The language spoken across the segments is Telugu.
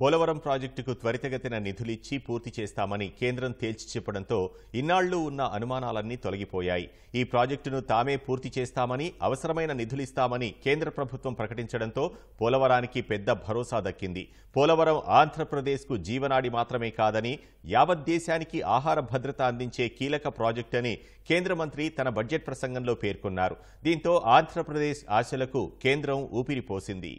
పోలవరం ప్రాజెక్టుకు త్వరితగతిన నిధులిచ్చి పూర్తి చేస్తామని కేంద్రం తేల్చి చెప్పడంతో ఇన్నాళ్లు ఉన్న అనుమానాలన్నీ తొలగిపోయాయి. ఈ ప్రాజెక్టును తామే పూర్తి చేస్తామని, అవసరమైన నిధులిస్తామని కేంద్ర ప్రభుత్వం ప్రకటించడంతో పోలవరానికి పెద్ద భరోసా దక్కింది. పోలవరం ఆంధ్రప్రదేశ్కు జీవనాడి మాత్రమే కాదని, యావత్ దేశానికి ఆహార భద్రత అందించే కీలక ప్రాజెక్టు అని కేంద్ర మంత్రి తన బడ్జెట్ ప్రసంగంలో పేర్కొన్నారు. దీంతో ఆంధ్రప్రదేశ్ ఆశలకు కేంద్రం ఊపిరిపోసింది.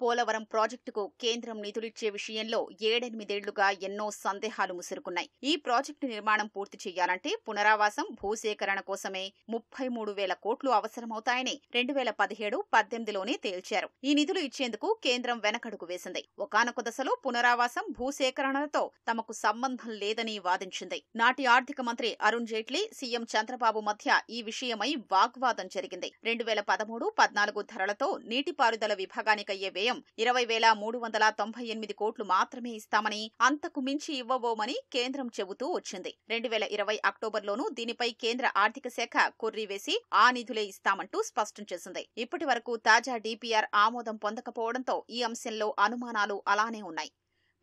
పోలవరం ప్రాజెక్టుకు కేంద్రం నిధులిచ్చే విషయంలో 7-8 ఎన్నో సందేహాలు ముసురుకున్నాయి. ఈ ప్రాజెక్టు నిర్మాణం పూర్తి చేయాలంటే పునరావాసం, భూసేకరణ కోసమే 33,000 కోట్లు అవసరమవుతాయని 2017-18లోనే తేల్చారు. ఈ నిధులు ఇచ్చేందుకు కేంద్రం వెనకడుగు వేసింది. ఒకానొక దశలో పునరావాసం, భూసేకరణలతో తమకు సంబంధం లేదని వాదించింది. నాటి ఆర్థిక మంత్రి అరుణ్ జైట్లీ, సీఎం చంద్రబాబు మధ్య ఈ విషయమై వాగ్వాదం జరిగింది. 2013-14 ధరలతో నీటిపారుదల విభాగానికయ్యే వ్యయం 20,398 కోట్లు మాత్రమే ఇస్తామని, అంతకు మించి ఇవ్వబోమని కేంద్రం చెబుతూ వచ్చింది. 2020 అక్టోబర్లోనూ దీనిపై కేంద్ర ఆర్థిక శాఖ కొర్రీవేసి ఆ నిధులే ఇస్తామంటూ స్పష్టం చేసింది. ఇప్పటి వరకు తాజా డీపీఆర్ ఆమోదం పొందకపోవడంతో ఈ అంశంలో అనుమానాలు అలానే ఉన్నాయి.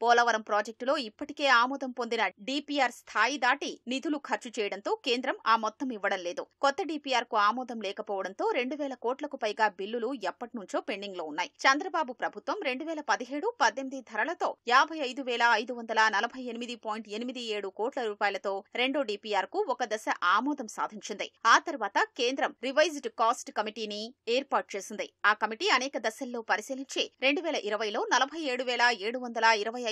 పోలవరం ప్రాజెక్టులో ఇప్పటికే ఆమోదం పొందిన డీపీఆర్ స్థాయి దాటి నిధులు ఖర్చు చేయడంతో కేంద్రం ఆ మొత్తం ఇవ్వడం లేదు. కొత్త డీపీఆర్ కు ఆమోదం లేకపోవడంతో 2,000 కోట్లకు పైగా బిల్లులు ఎప్పటినుంచో పెండింగ్ లో ఉన్నాయి. చంద్రబాబు ప్రభుత్వం 2017-18 ధరలతో 55,548.87 కోట్ల రూపాయలతో రెండో డీపీఆర్ కు ఒక దశ ఆమోదం సాధించింది. ఆ తర్వాత కేంద్రం రివైజ్డ్ కాస్ట్ కమిటీని ఏర్పాటు చేసింది. ఆ కమిటీ అనేక దశల్లో పరిశీలించి 2020లో 47,725.47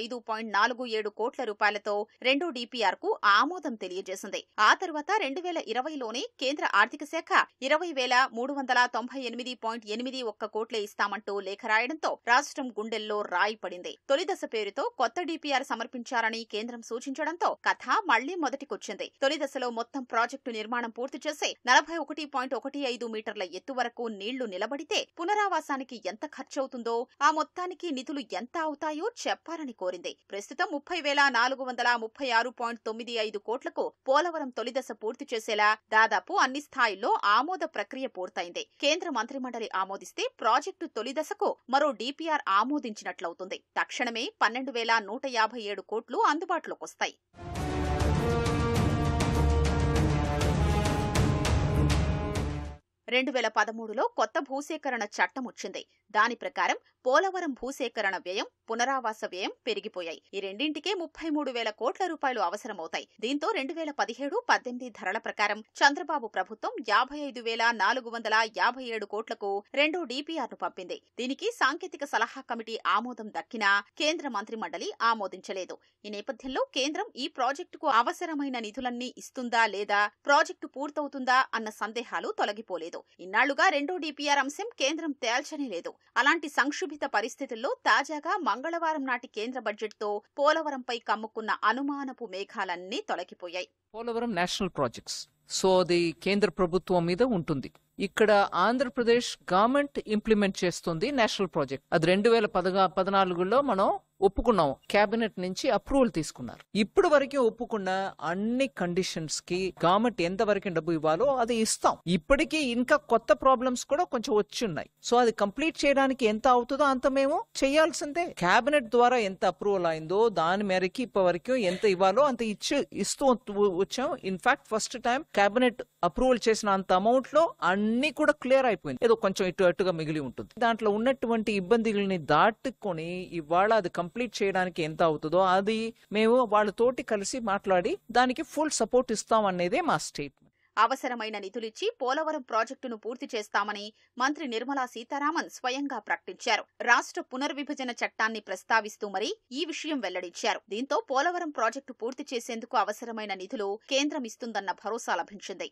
కోట్ల రూపాయలతో రెండో డీపీఆర్ కు ఆమోదం తెలియజేసింది. ఆ తర్వాత 2020లోనే కేంద్ర ఆర్థిక శాఖ 20,398.81 కోట్లే ఇస్తామంటూ లేఖ రాయడంతో రాష్ట్రం గుండెల్లో రాయి పడింది. తొలి దశ పేరుతో కొత్త డీపీఆర్ సమర్పించాలని కేంద్రం సూచించడంతో కథ మళ్లీ మొదటికొచ్చింది. తొలి దశలో మొత్తం ప్రాజెక్టు నిర్మాణం పూర్తి చేసి 41.15 మీటర్ల ఎత్తు వరకు నీళ్లు నిలబడితే పునరావాసానికి ఎంత ఖర్చవుతుందో, ఆ మొత్తానికి నిధులు ఎంత అవుతాయో చెప్పాలని కోరింది. ప్రస్తుతం 30,436.95 కోట్లకు పోలవరం తొలిదశ పూర్తి చేసేలా దాదాపు అన్ని స్థాయిల్లో ఆమోద ప్రక్రియ పూర్తయింది. కేంద్ర మంత్రిమండలి ఆమోదిస్తే ప్రాజెక్టు తొలిదశకు మరో డీపీఆర్ ఆమోదించినట్లవుతుంది. తక్షణమే 12,157 కోట్లు అందుబాటులోకొస్తాయి. 2013లో కొత్త భూసేకరణ చట్టం వచ్చింది. దాని ప్రకారం పోలవరం భూసేకరణ వ్యయం, పునరావాస వ్యయం పెరిగిపోయాయి. ఈ రెండింటికే 33,000 కోట్ల రూపాయలు అవసరమవుతాయి. దీంతో 2017-18 ధరల ప్రకారం చంద్రబాబు ప్రభుత్వం 55,457 కోట్లకు రెండో డీపీఆర్ ను పంపింది. దీనికి సాంకేతిక సలహా కమిటీ ఆమోదం దక్కినా కేంద్ర మంత్రి మండలి ఆమోదించలేదు. ఈ నేపథ్యంలో కేంద్రం ఈ ప్రాజెక్టుకు అవసరమైన నిధులన్నీ ఇస్తుందా లేదా, ప్రాజెక్టు పూర్తవుతుందా అన్న సందేహాలు తొలగిపోలేదు. ఇన్నాళ్లుగా రెండో డీపీఆర్ అంశం కేంద్రం తేల్చనే లేదు. అలాంటి సంక్షుభిత పరిస్థితుల్లో తాజాగా మంగళవారం నాటి కేంద్ర బడ్జెట్తో పోలవరంపై కమ్ముకున్న అనుమానపు మేఘాలన్నీ తొలగిపోయాయి. పోలవరం నేషనల్ ప్రాజెక్ట్స్, సో అది కేంద్ర ప్రభుత్వం మీద ఉంటుంది. ఇక్కడ ఆంధ్రప్రదేశ్ గవర్నమెంట్ ఇంప్లిమెంట్ చేస్తుంది నేషనల్ ప్రాజెక్ట్. అది 2014లో మనం ఒప్పుకున్నాం. కేబినెట్ నుంచి అప్రూవల్ తీసుకున్నారు. ఇప్పుడు వరకు ఒప్పుకున్న అన్ని కండిషన్స్ కి గవర్నమెంట్ ఎంత వరకు డబ్బు ఇవ్వాలో అది ఇస్తాం. ఇప్పటికీ ఇంకా కొత్త ప్రాబ్లమ్స్ కూడా కొంచెం వచ్చి ఉన్నాయి. సో అది కంప్లీట్ చేయడానికి ఎంత అవుతుందో అంత మేము చేయాల్సిందే. కేబినెట్ ద్వారా ఎంత అప్రూవల్ అయిందో దాని మేరకి ఇప్పటి వరకు ఎంత ఇవ్వాలో అంత ఇస్తూ వచ్చాం. In fact first time cabinet approval చేసిన అంత అమౌంట్ లో అన్ని కూడా క్లియర్ అయిపోయింది. ఏదో కొంచెం అటుగా మిగిలి ఉంటుంది. దాంట్లో ఉన్నటువంటి ఇబ్బందుల్ని దాటుకొని ఇవాళ అది కంప్లీట్ చేయడానికి ఎంత అవుతుందో అది మేము వాళ్ళతోటి కలిసి మాట్లాడి దానికి ఫుల్ సపోర్ట్ ఇస్తాం అనేదే మా స్టేట్మెంట్. అవసరమైన నిధులిచ్చి పోలవరం ప్రాజెక్టును పూర్తి చేస్తామని మంత్రి నిర్మలా సీతారామన్ స్వయంగా ప్రకటించారు. రాష్ట్ర పునర్విభజన చట్టాన్ని ప్రస్తావిస్తూ మరీ ఈ విషయం వెల్లడించారు. దీంతో పోలవరం ప్రాజెక్టు పూర్తి చేసేందుకు అవసరమైన నిధులు కేంద్రం ఇస్తుందన్న భరోసా లభించింది.